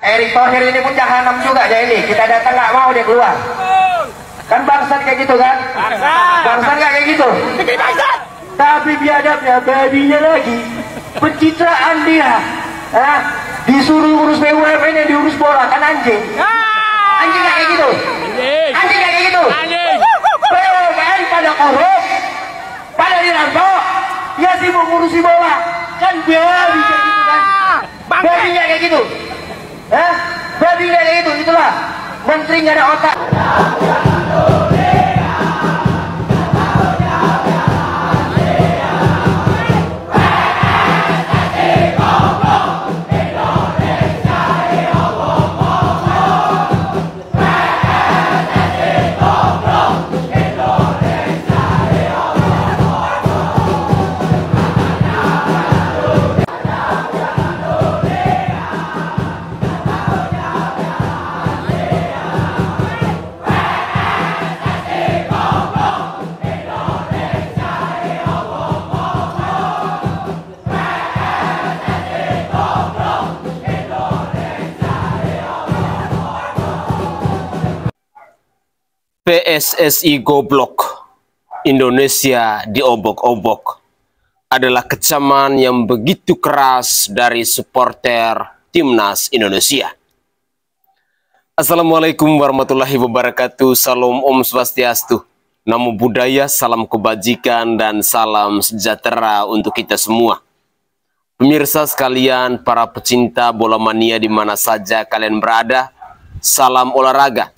Erick Thohir ini pun jahanam juga aja ini. Kita datang nggak mau dia keluar. Kan bangsat kayak gitu kan? Bangsat nggak kayak gitu? Tapi biadabnya babinya lagi pencitraan dia. Disuruh urus BUMN yang diurus bola kan anjing. Anjing nggak kayak gitu? Anjing nggak kayak gitu? BUMN pada korup, pada dirampok. Dia sibuk ngurusi bola. Kan babi kayak gitu kan? Babi nggak kayak gitu? Babi nggak kayak gitu? Itulah menteri nggak ada otak. PSSI goblok, Indonesia diobok-obok adalah kecaman yang begitu keras dari supporter Timnas Indonesia. Assalamualaikum warahmatullahi wabarakatuh. Salam Om Swastiastu. Namo Buddhaya, salam kebajikan dan salam sejahtera untuk kita semua. Pemirsa sekalian, para pecinta bola mania di mana saja kalian berada, salam olahraga.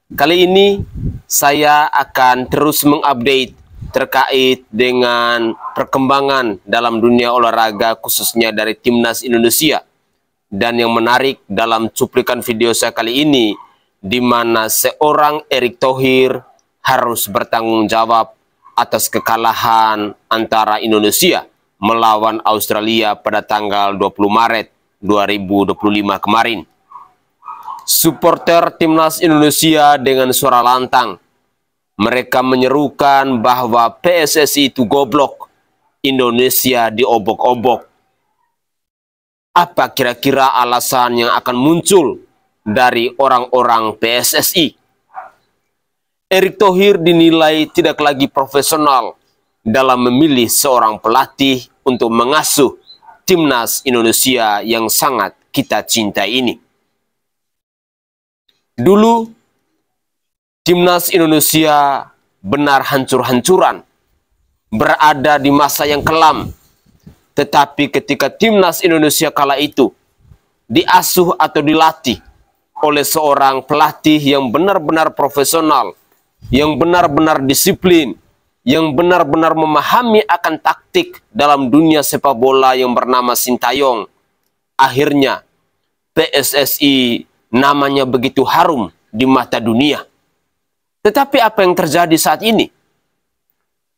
Kali ini saya akan terus mengupdate terkait dengan perkembangan dalam dunia olahraga khususnya dari Timnas Indonesia. Dan yang menarik dalam cuplikan video saya kali ini, di mana seorang Erick Thohir harus bertanggung jawab atas kekalahan antara Indonesia melawan Australia pada tanggal 20 Maret 2025 kemarin. Supporter Timnas Indonesia dengan suara lantang, mereka menyerukan bahwa PSSI itu goblok, Indonesia diobok-obok. Apa kira-kira alasan yang akan muncul dari orang-orang PSSI? Erick Thohir dinilai tidak lagi profesional dalam memilih seorang pelatih untuk mengasuh Timnas Indonesia yang sangat kita cintai ini. Dulu, Timnas Indonesia benar hancur-hancuran, berada di masa yang kelam. Tetapi ketika Timnas Indonesia kala itu diasuh atau dilatih oleh seorang pelatih yang benar-benar profesional, yang benar-benar disiplin, yang benar-benar memahami akan taktik dalam dunia sepak bola yang bernama Sintayong, akhirnya PSSI namanya begitu harum di mata dunia. Tetapi apa yang terjadi saat ini?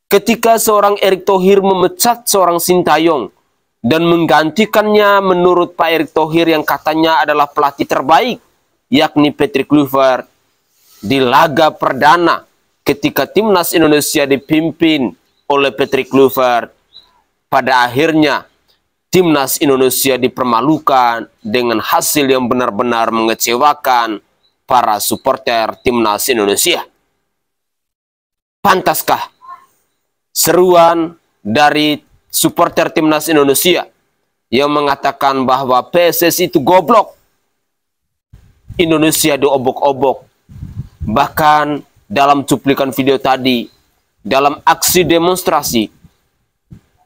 Ketika seorang Erick Thohir memecat seorang Sintayong dan menggantikannya menurut Pak Erick Thohir yang katanya adalah pelatih terbaik, yakni Patrick Kluivert, di laga perdana ketika Timnas Indonesia dipimpin oleh Patrick Kluivert, pada akhirnya Timnas Indonesia dipermalukan dengan hasil yang benar-benar mengecewakan para supporter Timnas Indonesia. Pantaskah seruan dari supporter Timnas Indonesia yang mengatakan bahwa PSSI itu goblok, Indonesia diobok-obok? Bahkan dalam cuplikan video tadi, dalam aksi demonstrasi,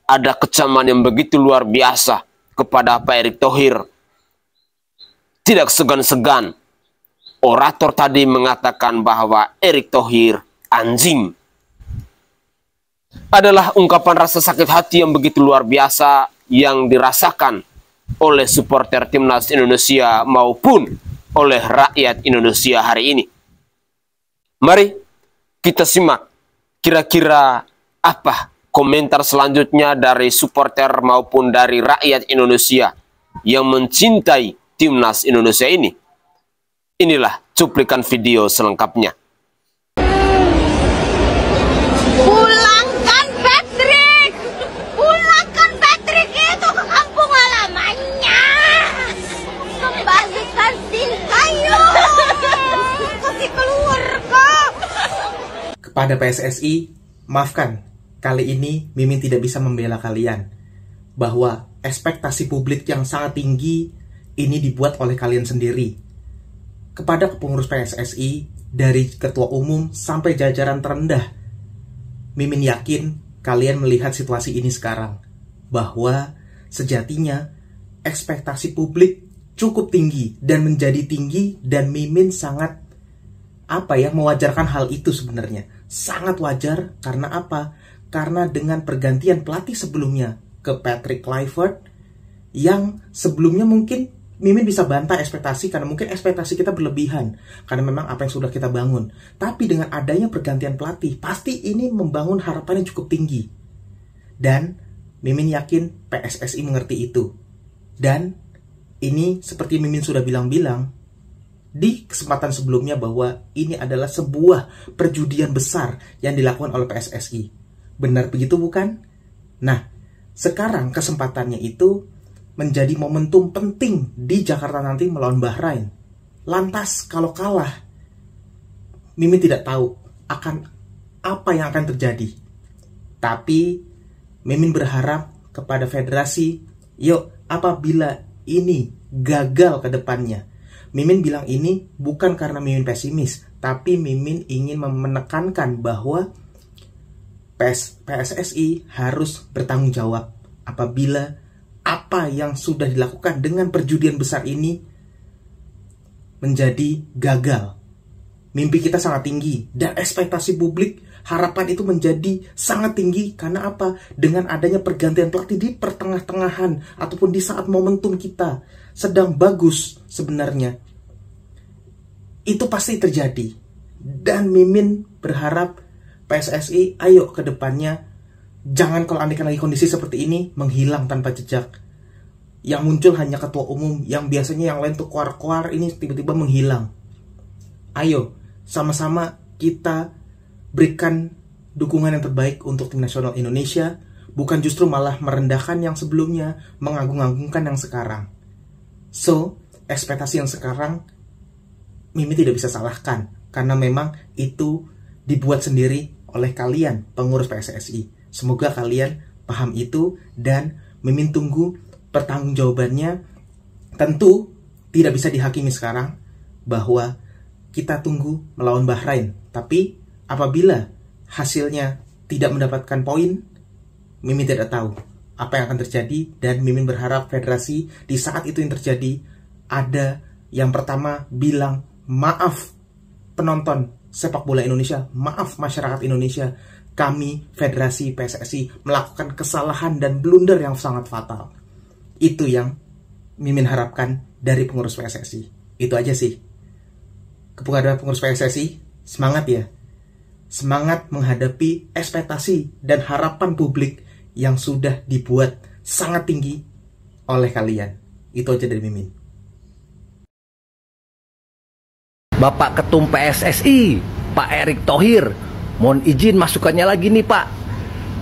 ada kecaman yang begitu luar biasa kepada Pak Erick Thohir. Tidak segan-segan, orator tadi mengatakan bahwa Erick Thohir anjing. Adalah ungkapan rasa sakit hati yang begitu luar biasa yang dirasakan oleh supporter Timnas Indonesia maupun oleh rakyat Indonesia hari ini. Mari kita simak kira-kira apa komentar selanjutnya dari supporter maupun dari rakyat Indonesia yang mencintai Timnas Indonesia ini. Inilah cuplikan video selengkapnya. Pulangkan Patrick! Pulangkan Patrick itu ke kampung halamannya! Kembalikan Kepada PSSI, maafkan, kali ini Mimin tidak bisa membela kalian. Bahwa ekspektasi publik yang sangat tinggi ini dibuat oleh kalian sendiri. Kepada pengurus PSSI, dari ketua umum sampai jajaran terendah, Mimin yakin kalian melihat situasi ini sekarang. Bahwa sejatinya ekspektasi publik cukup tinggi dan menjadi tinggi, dan Mimin sangat mewajarkan hal itu sebenarnya. Sangat wajar, karena apa? Karena dengan pergantian pelatih sebelumnya ke Patrick Kluivert, yang sebelumnya mungkin Mimin bisa bantah ekspektasi karena mungkin ekspektasi kita berlebihan karena memang apa yang sudah kita bangun. Tapi dengan adanya pergantian pelatih, pasti ini membangun harapan yang cukup tinggi. Dan Mimin yakin PSSI mengerti itu. Dan ini seperti Mimin sudah bilang-bilang di kesempatan sebelumnya bahwa ini adalah sebuah perjudian besar yang dilakukan oleh PSSI. Benar begitu bukan? Nah, sekarang kesempatannya itu menjadi momentum penting di Jakarta nanti melawan Bahrain. Lantas kalau kalah, Mimin tidak tahu akan apa yang akan terjadi. Tapi Mimin berharap kepada federasi, yuk apabila ini gagal ke depannya, Mimin bilang ini bukan karena Mimin pesimis, tapi Mimin ingin menekankan bahwa PSSI harus bertanggung jawab apabila apa yang sudah dilakukan dengan perjudian besar ini menjadi gagal. Mimpi kita sangat tinggi dan ekspektasi publik, harapan itu menjadi sangat tinggi karena apa? Dengan adanya pergantian pelatih di pertengah-tengahan ataupun di saat momentum kita sedang bagus sebenarnya, itu pasti terjadi. Dan Mimin berharap PSSI ayo ke depannya, jangan kalau andaikan lagi kondisi seperti ini menghilang tanpa jejak. Yang muncul hanya ketua umum, yang biasanya yang lain tuh keluar-keluar, ini tiba-tiba menghilang. Ayo, sama-sama kita berikan dukungan yang terbaik untuk tim nasional Indonesia, bukan justru malah merendahkan yang sebelumnya, mengagung-agungkan yang sekarang. So, ekspektasi yang sekarang Mimin tidak bisa salahkan, karena memang itu dibuat sendiri oleh kalian, pengurus PSSI. Semoga kalian paham itu dan Mimin tunggu pertanggungjawabannya. Tentu tidak bisa dihakimi sekarang bahwa kita tunggu melawan Bahrain. Tapi apabila hasilnya tidak mendapatkan poin, Mimin tidak tahu apa yang akan terjadi. Dan Mimin berharap federasi di saat itu yang terjadi ada yang pertama bilang maaf penonton sepak bola Indonesia, maaf masyarakat Indonesia, kami federasi PSSI melakukan kesalahan dan blunder yang sangat fatal. Itu yang Mimin harapkan dari pengurus PSSI. Itu aja sih. Kepada pengurus PSSI, semangat ya. Semangat menghadapi ekspektasi dan harapan publik yang sudah dibuat sangat tinggi oleh kalian. Itu aja dari Mimin. Bapak Ketum PSSI, Pak Erick Thohir, mohon izin masukannya lagi nih Pak.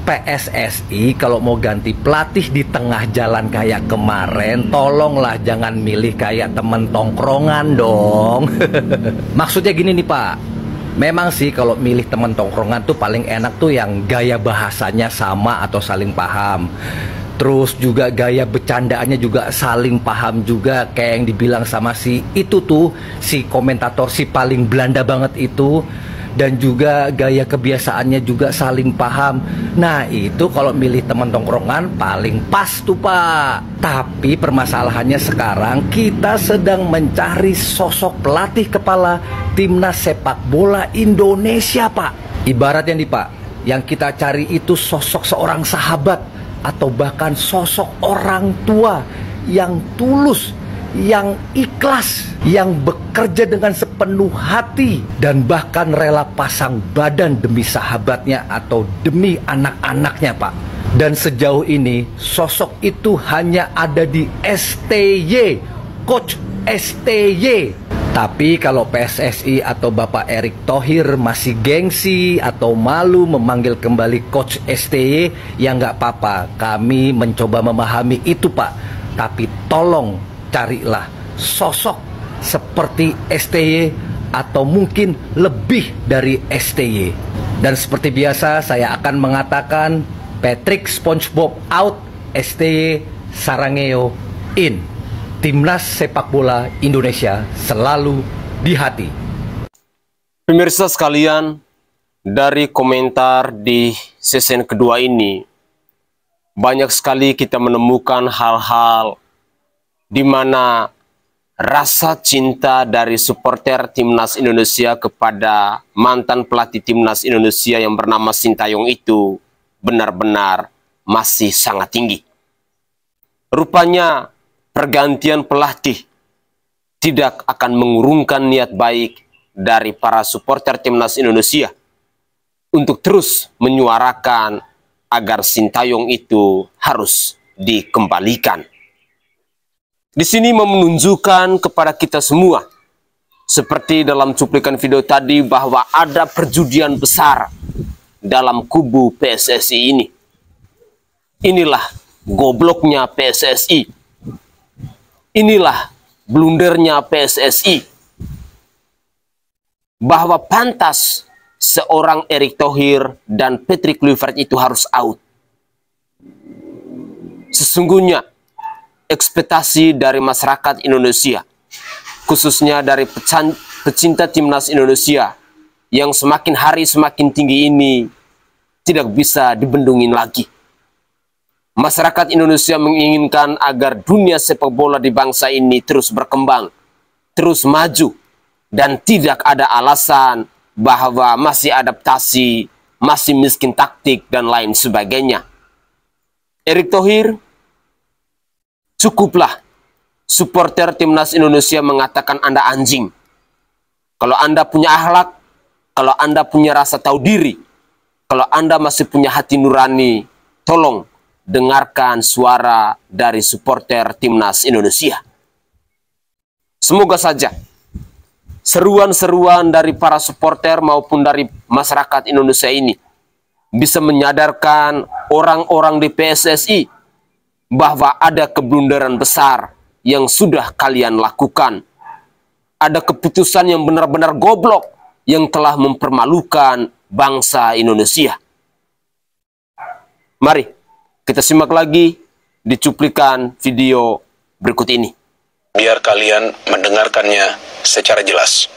PSSI kalau mau ganti pelatih di tengah jalan kayak kemarin, tolonglah jangan milih kayak temen tongkrongan dong. Maksudnya gini nih Pak, memang sih kalau milih temen tongkrongan tuh paling enak tuh yang gaya bahasanya sama atau saling paham. Terus juga gaya bercandaannya juga saling paham juga, kayak yang dibilang sama si komentator si paling Belanda banget itu. Dan juga gaya kebiasaannya juga saling paham. Nah itu kalau milih teman tongkrongan paling pas tuh Pak. Tapi permasalahannya sekarang kita sedang mencari sosok pelatih kepala timnas sepak bola Indonesia Pak. Ibaratnya nih Pak, yang kita cari itu sosok seorang sahabat atau bahkan sosok orang tua yang tulus, yang ikhlas, yang bekerja dengan sepenuh hati dan bahkan rela pasang badan demi sahabatnya atau demi anak-anaknya Pak. Dan sejauh ini sosok itu hanya ada di STY, Coach STY. Tapi kalau PSSI atau Bapak Erick Thohir masih gengsi atau malu memanggil kembali Coach STY, ya nggak apa-apa, kami mencoba memahami itu Pak. Tapi tolong carilah sosok seperti STY atau mungkin lebih dari STY. Dan seperti biasa saya akan mengatakan Patrick SpongeBob out, STY Sarangeo in. Timnas sepak bola Indonesia selalu di hati. Pemirsa sekalian, dari komentar di season kedua ini, banyak sekali kita menemukan hal-hal di mana rasa cinta dari supporter Timnas Indonesia kepada mantan pelatih Timnas Indonesia yang bernama Sintayong itu benar-benar masih sangat tinggi. Rupanya pergantian pelatih tidak akan mengurungkan niat baik dari para supporter Timnas Indonesia untuk terus menyuarakan agar Sintayong itu harus dikembalikan. Di sini menunjukkan kepada kita semua, seperti dalam cuplikan video tadi, bahwa ada perjudian besar dalam kubu PSSI ini. Inilah gobloknya PSSI. Inilah blundernya PSSI. Bahwa pantas seorang Erick Thohir dan Patrick Kluivert itu harus out. Sesungguhnya ekspektasi dari masyarakat Indonesia, khususnya dari pecinta Timnas Indonesia, yang semakin hari semakin tinggi ini tidak bisa dibendungin lagi. Masyarakat Indonesia menginginkan agar dunia sepak bola di bangsa ini terus berkembang, terus maju, dan tidak ada alasan bahwa masih adaptasi, masih miskin taktik, dan lain sebagainya. Erick Thohir, cukuplah supporter Timnas Indonesia mengatakan Anda anjing. Kalau Anda punya akhlak, kalau Anda punya rasa tahu diri, kalau Anda masih punya hati nurani, tolong dengarkan suara dari supporter Timnas Indonesia. Semoga saja seruan-seruan dari para supporter maupun dari masyarakat Indonesia ini bisa menyadarkan orang-orang di PSSI bahwa ada keblunderan besar yang sudah kalian lakukan. Ada keputusan yang benar-benar goblok yang telah mempermalukan bangsa Indonesia. Mari kita simak lagi di cuplikan video berikut ini. Biar kalian mendengarkannya secara jelas.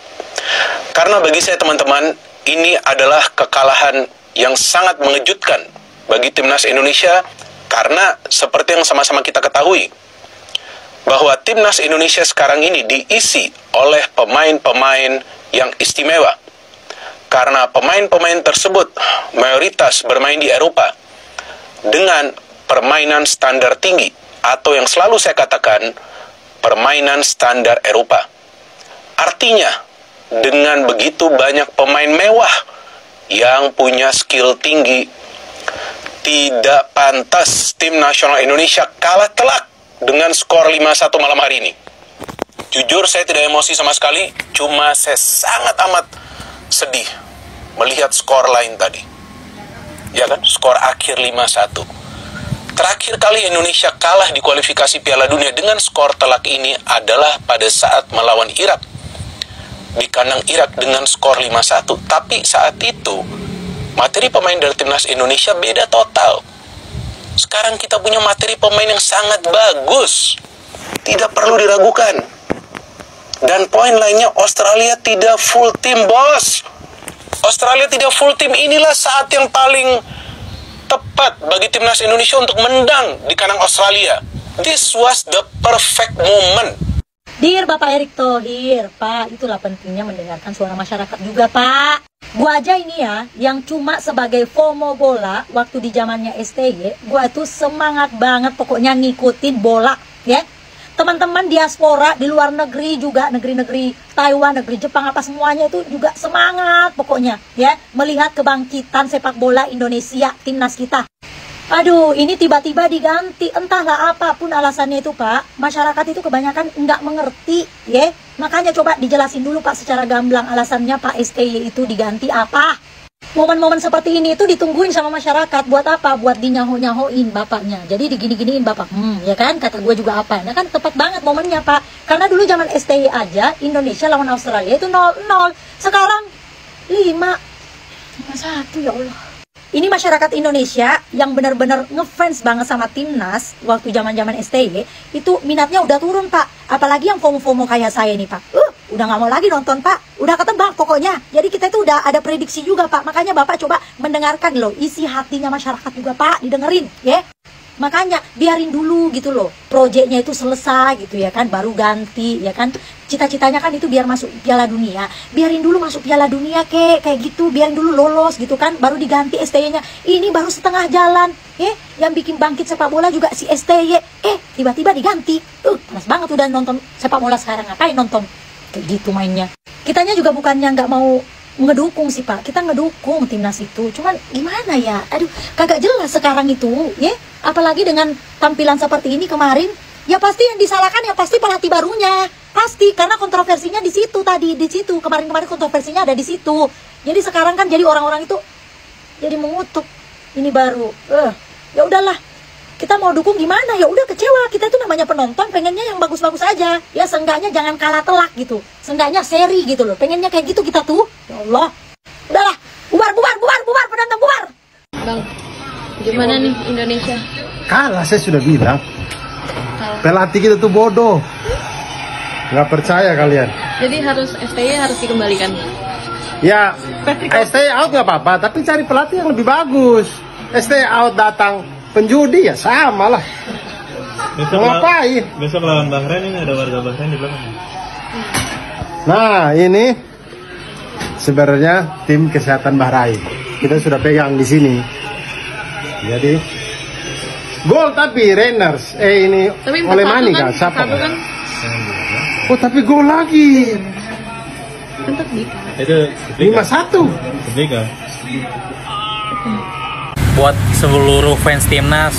Karena bagi saya teman-teman, ini adalah kekalahan yang sangat mengejutkan bagi Timnas Indonesia. Karena seperti yang sama-sama kita ketahui, bahwa Timnas Indonesia sekarang ini diisi oleh pemain-pemain yang istimewa. Karena pemain-pemain tersebut mayoritas bermain di Eropa dengan permainan standar tinggi, atau yang selalu saya katakan permainan standar Eropa. Artinya dengan begitu banyak pemain mewah yang punya skill tinggi, tidak pantas tim nasional Indonesia kalah telak dengan skor 5-1 malam hari ini. Jujur saya tidak emosi sama sekali, cuma saya sangat amat sedih melihat skor lain tadi. Ya kan, skor akhir 5-1. Terakhir kali Indonesia kalah di kualifikasi Piala Dunia dengan skor telak ini adalah pada saat melawan Irak. Di kandang Irak dengan skor 5-1. Tapi saat itu, materi pemain dari Timnas Indonesia beda total. Sekarang kita punya materi pemain yang sangat bagus. Tidak perlu diragukan. Dan poin lainnya, Australia tidak full team, bos. Australia tidak full team. Inilah saat yang paling tepat bagi Timnas Indonesia untuk menang di kandang Australia. This was the perfect moment. Dear Bapak Erick Thohir, Pak, itulah pentingnya mendengarkan suara masyarakat juga, Pak. Gua aja ini ya, yang cuma sebagai FOMO bola waktu di zamannya STY, gua tuh semangat banget pokoknya ngikutin bola, ya. Teman-teman diaspora di luar negeri juga, negeri-negeri Taiwan, negeri Jepang, apa semuanya itu juga semangat pokoknya, ya, melihat kebangkitan sepak bola Indonesia, timnas kita. Aduh, ini tiba-tiba diganti, entahlah apapun alasannya itu, Pak. Masyarakat itu kebanyakan nggak mengerti, ya. Makanya coba dijelasin dulu, Pak, secara gamblang alasannya Pak STY itu diganti apa. Momen-momen seperti ini itu ditungguin sama masyarakat. Buat apa? Buat dinyaho-nyahoin bapaknya. Jadi digini-giniin bapak. Ya kan? Kata gue juga apa. Nah kan tepat banget momennya, Pak. Karena dulu zaman STY aja, Indonesia lawan Australia itu 0-0. Sekarang 5. Cuma satu, ya Allah. Ini masyarakat Indonesia yang benar-benar ngefans banget sama timnas waktu zaman-zaman STY, itu minatnya udah turun, Pak. Apalagi yang FOMO-FOMO kayak saya nih, Pak. Udah nggak mau lagi nonton, Pak. Udah ketebak pokoknya. Jadi kita itu udah ada prediksi juga, Pak. Makanya Bapak coba mendengarkan loh isi hatinya masyarakat juga, Pak. Didengerin, ya. Makanya biarin dulu gitu loh, proyeknya itu selesai gitu ya kan, baru ganti ya kan. Cita-citanya kan itu biar masuk Piala Dunia, biarin dulu masuk Piala Dunia kayak gitu, biarin dulu lolos gitu kan, baru diganti STY-nya. Ini baru setengah jalan, yang bikin bangkit sepak bola juga si STY, tiba-tiba diganti. Panas banget udah nonton sepak bola sekarang, ngapain nonton kayak gitu mainnya. Kitanya juga bukannya nggak mau ngedukung sih, Pak, kita ngedukung timnas itu, cuman gimana ya, aduh kagak jelas sekarang itu ya, apalagi dengan tampilan seperti ini kemarin, ya pasti yang disalahkan ya pasti pelatih barunya, pasti, karena kontroversinya di situ tadi, di situ kemarin kontroversinya ada di situ. Jadi sekarang kan jadi orang-orang itu jadi mengutuk ini baru, ya udahlah, kita mau dukung gimana, ya udah kecewa, kita tuh namanya penonton pengennya yang bagus-bagus aja, ya seenggaknya jangan kalah telak gitu, seenggaknya seri gitu loh, pengennya kayak gitu kita tuh, ya Allah, udahlah, bubar, penonton bubar. Bang, gimana nih Indonesia? Kalah, saya sudah bilang. Pelatih kita tuh bodoh, nggak percaya kalian. Jadi harus STY harus dikembalikan. Ya, STY out nggak apa-apa, tapi cari pelatih yang lebih bagus. STY out datang penjudi ya sama lah. Ngapain? Besok lawan Bahrain, ini ada warga Bahrain di belakang. Nah, ini sebenarnya tim kesehatan Bahrain. Kita sudah pegang di sini. Jadi gol tapi Reiners ini tapi oleh Mani kan? Siapa? Kan? Oh, tapi gol lagi. Untuk Dika. Itu 5-1. Dika. Buat seluruh fans timnas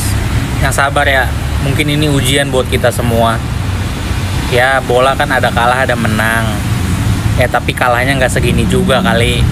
yang sabar ya, mungkin ini ujian buat kita semua ya. Bola kan ada kalah ada menang ya, tapi kalahnya nggak segini juga kali.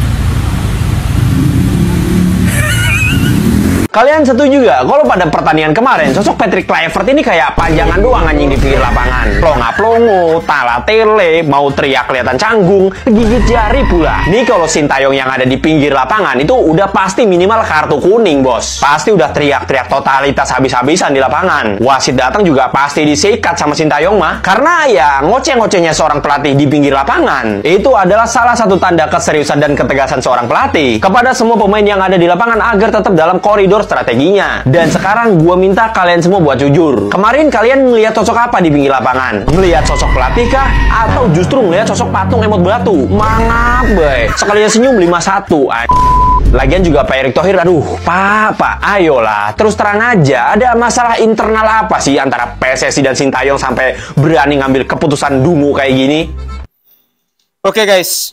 Kalian setuju gak kalau pada pertandingan kemarin sosok Patrick Kluivert ini kayak pajangan doang anjing di pinggir lapangan, plonga-plongo, tala-tele, mau teriak kelihatan canggung, gigit jari pula. Nih kalau Sintayong yang ada di pinggir lapangan itu udah pasti minimal kartu kuning, bos. Pasti udah teriak-teriak totalitas habis-habisan di lapangan. Wasit datang juga pasti disikat sama Sintayong mah, karena ya ngoceh-ngocehnya seorang pelatih di pinggir lapangan itu adalah salah satu tanda keseriusan dan ketegasan seorang pelatih kepada semua pemain yang ada di lapangan agar tetap dalam koridor strateginya. Dan sekarang gue minta kalian semua buat jujur. Kemarin kalian ngelihat sosok apa di pinggir lapangan? Ngelihat sosok pelatih kah? Atau justru ngelihat sosok patung emot batu? Mangap, boy. Sekalinya senyum 5-1. Lagian juga Pak Erick Thohir, aduh, Pak, ayolah. Terus terang aja, ada masalah internal apa sih antara PSSI dan Sintayong sampai berani ngambil keputusan dungu kayak gini? Oke guys,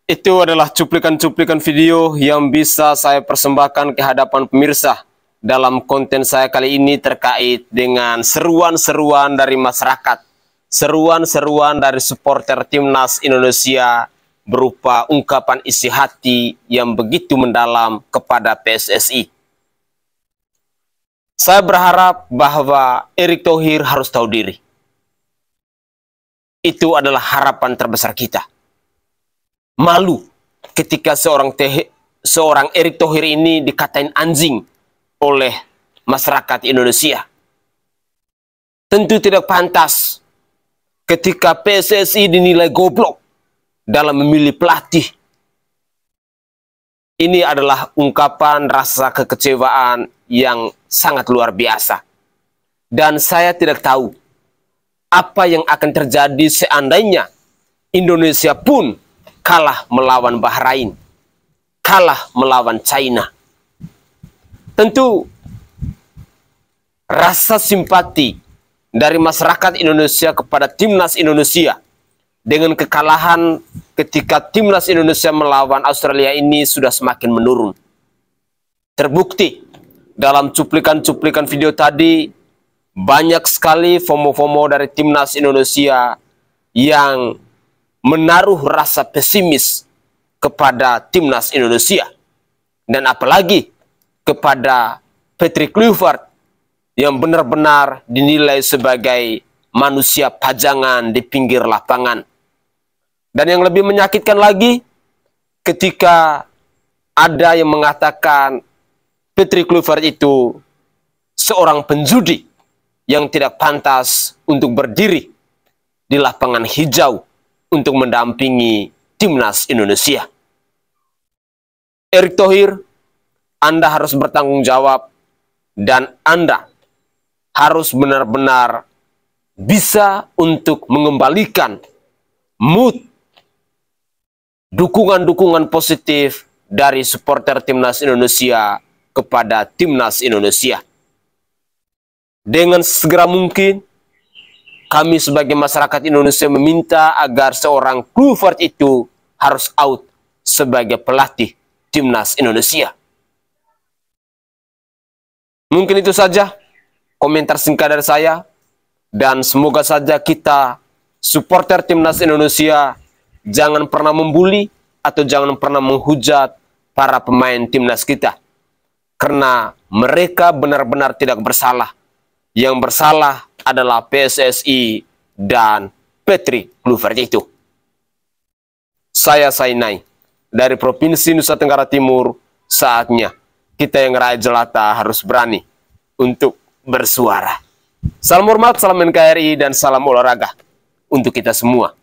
itu adalah cuplikan-cuplikan video yang bisa saya persembahkan ke hadapan pemirsa dalam konten saya kali ini terkait dengan seruan-seruan dari masyarakat, seruan-seruan dari supporter timnas Indonesia berupa ungkapan isi hati yang begitu mendalam kepada PSSI. Saya berharap bahwa Erick Thohir harus tahu diri. Itu adalah harapan terbesar kita. Malu ketika seorang Erick Thohir ini dikatain anjing oleh masyarakat Indonesia. Tentu tidak pantas ketika PSSI dinilai goblok dalam memilih pelatih. Ini adalah ungkapan rasa kekecewaan yang sangat luar biasa. Dan saya tidak tahu apa yang akan terjadi seandainya Indonesia pun kalah melawan Bahrain, kalah melawan China. Tentu rasa simpati dari masyarakat Indonesia kepada timnas Indonesia dengan kekalahan ketika timnas Indonesia melawan Australia ini sudah semakin menurun. Terbukti dalam cuplikan-cuplikan video tadi, banyak sekali FOMO-FOMO dari timnas Indonesia yang menaruh rasa pesimis kepada timnas Indonesia, dan apalagi kepada Patrick Kluivert yang benar-benar dinilai sebagai manusia pajangan di pinggir lapangan. Dan yang lebih menyakitkan lagi, ketika ada yang mengatakan Patrick Kluivert itu seorang penjudi yang tidak pantas untuk berdiri di lapangan hijau untuk mendampingi timnas Indonesia. Erick Thohir, Anda harus bertanggung jawab dan Anda harus benar-benar bisa untuk mengembalikan mood, dukungan-dukungan positif dari supporter timnas Indonesia kepada timnas Indonesia. Dengan segera mungkin, kami sebagai masyarakat Indonesia meminta agar seorang Kluivert itu harus out sebagai pelatih timnas Indonesia. Mungkin itu saja komentar singkat dari saya, dan semoga saja kita supporter timnas Indonesia jangan pernah membuli atau jangan pernah menghujat para pemain timnas kita, karena mereka benar-benar tidak bersalah. Yang bersalah adalah PSSI dan Patrick Kluivert itu. Saya Sainai dari Provinsi Nusa Tenggara Timur. Saatnya kita yang rakyat jelata harus berani untuk bersuara. Salam hormat, salam NKRI, dan salam olahraga untuk kita semua.